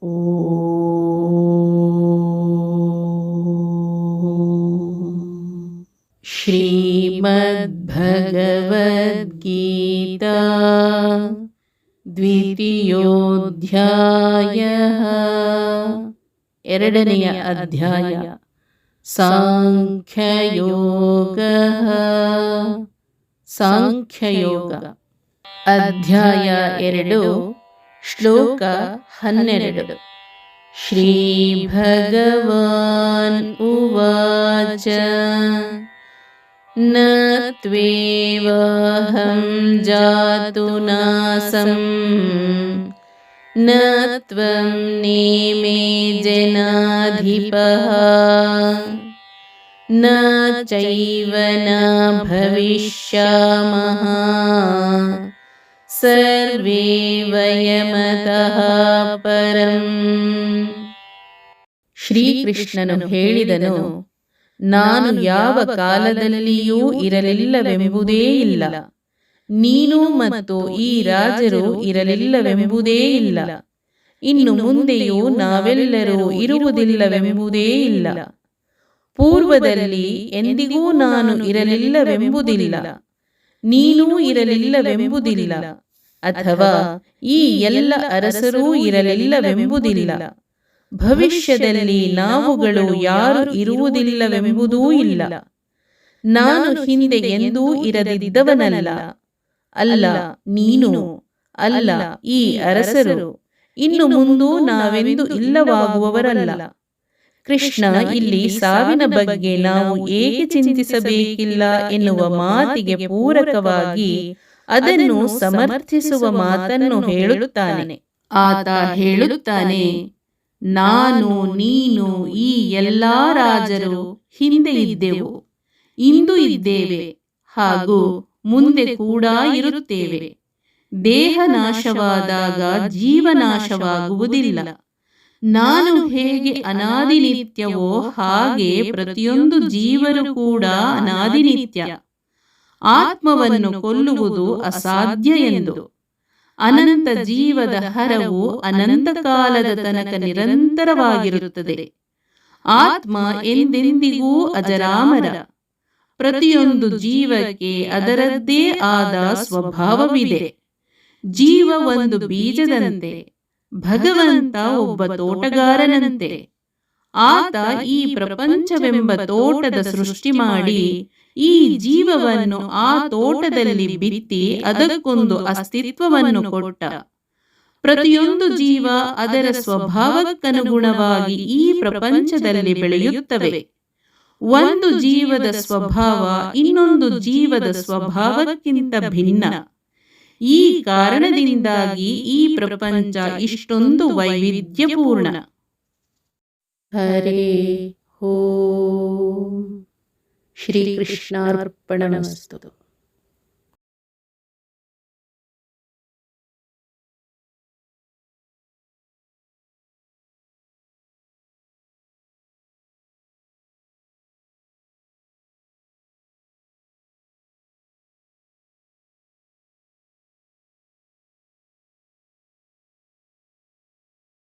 ಶ್ರೀಮದ್ಭಗವದ್ಗೀತಾ ದ್ವಿತೀಯೋಧ್ಯಾಯಃ ಎರಡನೆಯ ಅಧ್ಯಾಯ ಸಾಂಖ್ಯಯೋಗಃ ಸಾಂಖ್ಯಯೋಗ ಅಧ್ಯಾಯ 2 ಶ್ಲೋಕ 12 ಶ್ರೀ ಭಗವಾನ್ ಉವಾಚ ನ ತ್ವೇವಾಹಂ ಜಾತು ನಾಸಂ ನ ತ್ವಂ ನೇಮೇ ಜನಾಧಿಪಃ ನ ಚೈವ ನ ಭವಿಷ್ಯಾಮಃ ಸರ್ವೇ ವಯಮತಃ ಪರಂ. ಶ್ರೀಕೃಷ್ಣನು ಹೇಳಿದನು, ನಾನು ಯಾವ ಕಾಲದಲ್ಲಿಯೂ ಇರಲಿಲ್ಲವೆಂಬುದೇ ಇಲ್ಲ, ನೀನು ಮತ್ತು ಈ ರಾಜರು ಇರಲಿಲ್ಲವೆಂಬುದೇ ಇಲ್ಲ, ಇನ್ನು ಮುಂದೆಯೂ ನಾವೆಲ್ಲರೂ ಇರುವುದಿಲ್ಲವೆಂಬುದೇ ಇಲ್ಲ. ಪೂರ್ವದಲ್ಲಿ ಎಂದಿಗೂ ನಾನು ಇರಲಿಲ್ಲವೆಂಬುದಿಲ್ಲ, ನೀನೂ ಇರಲಿಲ್ಲವೆಂಬುದಿಲ್ಲ, ಅಥವಾ ಈ ಎಲ್ಲ ಅರಸರೂ ಇರಲಿಲ್ಲವೆಂಬುದಿಲ್ಲ. ಭವಿಷ್ಯದಲ್ಲಿ ನಾವುಗಳು ಯಾರು ಇರುವುದಿಲ್ಲವೆಂಬುದೂ ಇಲ್ಲ. ನಾನು ಹಿಂದೆ ಎಂದೂ ಇರದಿದ್ದವನಲ್ಲ, ಅಲ್ಲ ನೀನು, ಅಲ್ಲ ಈ ಅರಸರು, ಇನ್ನು ಮುಂದೂ ನಾವೆಂದು ಇಲ್ಲವಾಗುವವರಲ್ಲ. ಕೃಷ್ಣ ಇಲ್ಲಿ ಸಾವಿನ ಬಗ್ಗೆ ನಾವು ಏಕೆ ಚಿಂತಿಸಬೇಕಿಲ್ಲ ಎನ್ನುವ ಮಾತಿಗೆ ಪೂರಕವಾಗಿ ಅದನ್ನು ಸಮರ್ಥಿಸುವ ಮಾತನ್ನು ಹೇಳುತ್ತಾನೆ. ಆತ ಹೇಳುತ್ತಾನೆ, ನಾನು ನೀನು ಈ ಎಲ್ಲಾ ರಾಜರು ಹಿಂದೆ ಇದ್ದೆವು, ಇಂದು ಇದ್ದೇವೆ, ಹಾಗೂ ಮುಂದೆ ಕೂಡ ಇರುತ್ತೇವೆ. ದೇಹ ನಾಶವಾದಾಗ ಜೀವನಾಶವಾಗುವುದಿಲ್ಲ. ನಾನು ಹೇಗೆ ಅನಾದಿನಿತ್ಯವೋ ಹಾಗೆ ಪ್ರತಿಯೊಂದು ಜೀವರು ಕೂಡ ಅನಾದಿನಿತ್ಯ. ಆತ್ಮವನ್ನು ಕೊಲ್ಲುವುದು ಅಸಾಧ್ಯ ಎಂದು. ಅನಂತ ಜೀವದ ಹರವು ಅನಂತ ಕಾಲದ ತನಕ ನಿರಂತರವಾಗಿರುತ್ತದೆ. ಆತ್ಮ ಎಂದೆಂದಿಗೂ ಅಜರಾಮರ. ಪ್ರತಿಯೊಂದು ಜೀವಕ್ಕೆ ಅದರದ್ದೇ ಆದ ಸ್ವಭಾವವಿದೆ. ಜೀವ ಒಂದು ಬೀಜದಂತೆ, ಭಗವಂತ ಒಬ್ಬ ತೋಟಗಾರನಂತೆ. ಆತ ಈ ಪ್ರಪಂಚವೆಂಬ ತೋಟದ ಸೃಷ್ಟಿ ಮಾಡಿ ಈ ಜೀವವನ್ನು ಆ ತೋಟದಲ್ಲಿ ಬಿತ್ತಿ ಅದಕ್ಕೊಂದು ಅಸ್ತಿತ್ವವನ್ನು ಕೊಟ್ಟ. ಪ್ರತಿಯೊಂದು ಜೀವ ಅದರ ಸ್ವಭಾವಕ್ಕನುಗುಣವಾಗಿ ಈ ಪ್ರಪಂಚದಲ್ಲಿ ಬೆಳೆಯುತ್ತವೆ. ಒಂದು ಜೀವದ ಸ್ವಭಾವ ಇನ್ನೊಂದು ಜೀವದ ಸ್ವಭಾವಕ್ಕಿಂತ ಭಿನ್ನ. ಈ ಕಾರಣದಿಂದಾಗಿ ಈ ಪ್ರಪಂಚ ಇಷ್ಟೊಂದು ವೈವಿಧ್ಯಪೂರ್ಣ. ಹರೇ ಓಂ. ಶ್ರೀಕೃಷ್ಣಾರ್ಪಣಮಸ್ತು.